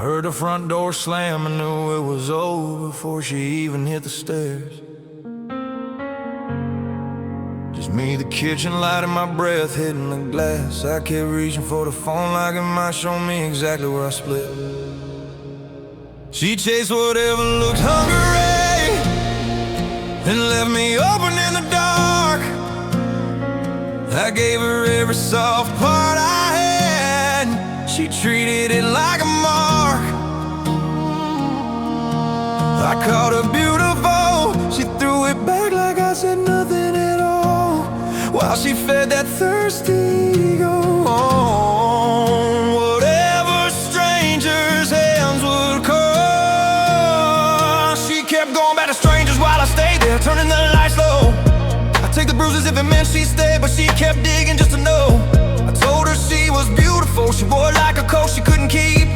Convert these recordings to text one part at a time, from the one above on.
heard the front door slam, I knew it was over before she even hit the stairs. Just me, the kitchen light, and my breath hitting the glass. I kept reaching for the phone like it might show me exactly where I split. She chased whatever looked hungry and left me open in the dark. I gave her every soft part I had. She treated it like a mark. I called her beautiful. She threw it back like I said nothing at all, while she fed that thirsty ego on whatever strangers' hands would call. She kept going back to strangers while I stayed there, turning the lights low. I take the bruises if it meant she stayed, but she kept digging just to know. I told her she was beautiful. She wore it like a coat she couldn't keep.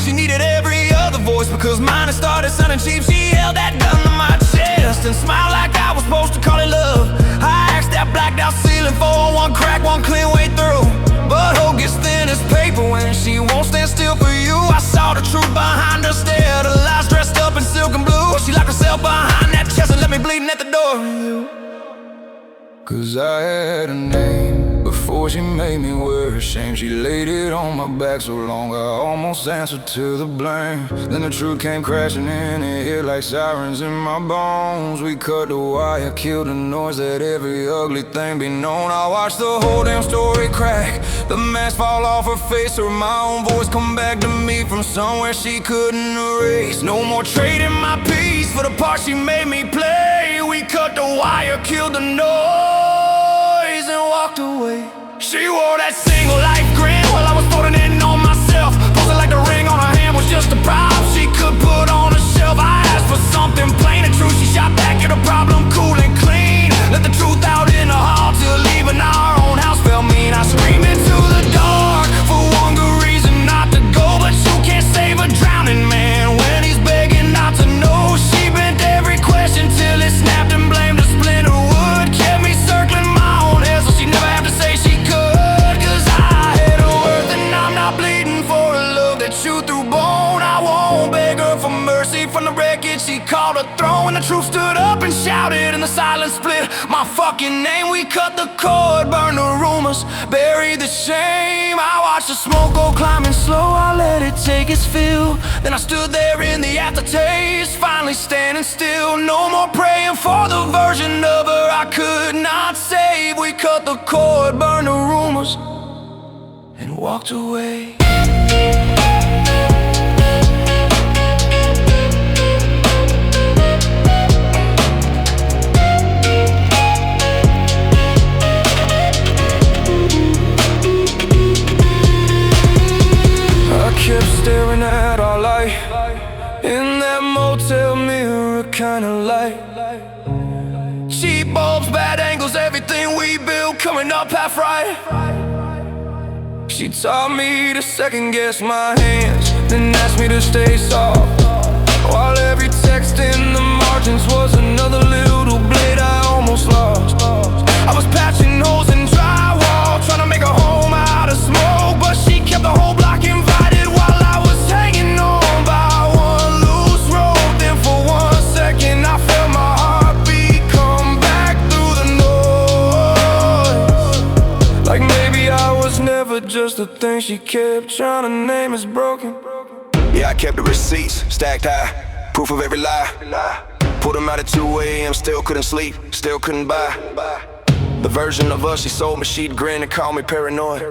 She needed every other voice because mine had started sounding cheap. She held that gun to my chest and smiled like I was supposed to call it love. I asked that blacked out ceiling for one crack, one clean way through. But hope gets thin as paper when she won't stand still for you. I saw the truth behind her stare, the lies dressed up in silk and blue. She locked herself behind that chest and left me bleeding at the door. Cause I had a name before she made me wear her shame. She laid it on my back so long I almost answered to the blame. Then the truth came crashing in, it hit like sirens in my bones. We cut the wire, killed the noise, let every ugly thing be known. I watched the whole damn story crack, the mask fall off her face, or my own voice come back to me from somewhere she couldn't erase. No more trading my peace for the part she made me play. We cut the wire, killed the noise, and walked away. She wore that single life grin while I was folding in on myself, posing like the ring on her hand was just a prop she could put on a shelf. I asked for something plain and true. She shot back at a problem cool and clean. Let the truth out in the hall till leaving our own house felt mean. I screamed into the dark for one good reason not to go, but you can't save a drowning man when he's begging not to know. She bent every question till it snapped and blamed a splinter wood. Kept me circling my own head so she never have to say she could. Cause I had her worth and I'm not bleeding for a love that you threw bone. I won't beg her for mercy from the wreckage she called a throne. And the truth stood up and shouted and the silence split my fucking name. We cut the cord, burned the rumors, buried the shame. I watched the smoke go climbing slow, I let it take its fill. Then I stood there in the aftertaste, finally standing still. No more praying for the version of her I could not save. We cut the cord, burned the rumors, and walked away. Kept staring at our light in that motel mirror kind of light. Cheap bulbs, bad angles, everything we built coming up half right. She taught me to second guess my hands, then asked me to stay soft, while every text in the margins was another little blade I almost lost. I was patching holes in drywall, trying to make a home out of smoke, but she kept the whole block invited while I was hanging on by one loose rope. Then for 1 second I felt my heartbeat come back through the noise, like maybe I was never just a thing she kept trying to name as broken. Yeah, I kept the receipts stacked high, proof of every lie. Pulled them out at 2 a.m, still couldn't sleep, still couldn't buy the version of us she sold me. She'd grin and call me paranoid,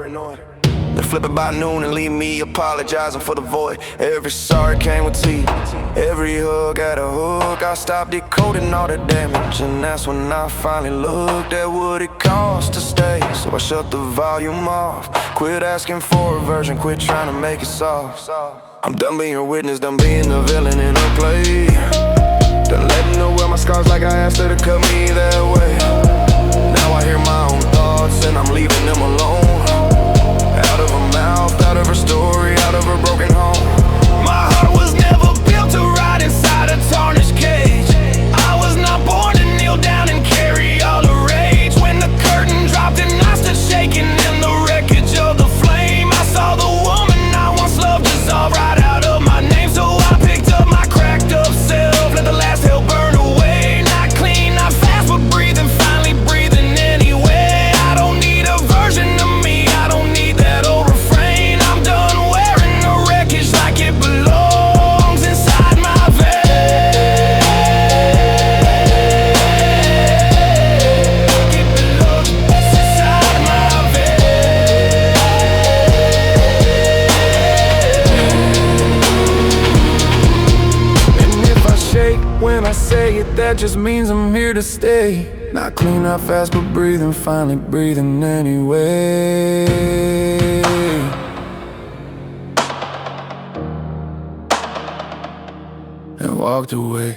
then flip it by noon and leave me apologizing for the void. Every sorry came with teeth, every hug had a hook. I stopped decoding all the damage, and that's when I finally looked at what it cost to stay. So I shut the volume off, quit asking for a version, quit trying to make it soft. I'm done being a witness, done being the villain in a play, done letting her wear my scars like I asked her to cut me that way. Now I hear my own thoughts and I'm leaving them alone, out of her mouth, out of her story, out of her broken home. My heart was never built to ride inside a tarnished cage. I was not born to kneel down and carry all the rage. When the curtain dropped and I stood shaking in the wreckage of the flame, I saw the woman I once loved dissolve right out of my it, that just means I'm here to stay. Not clean, not fast, but breathing, finally breathing anyway. And walked away.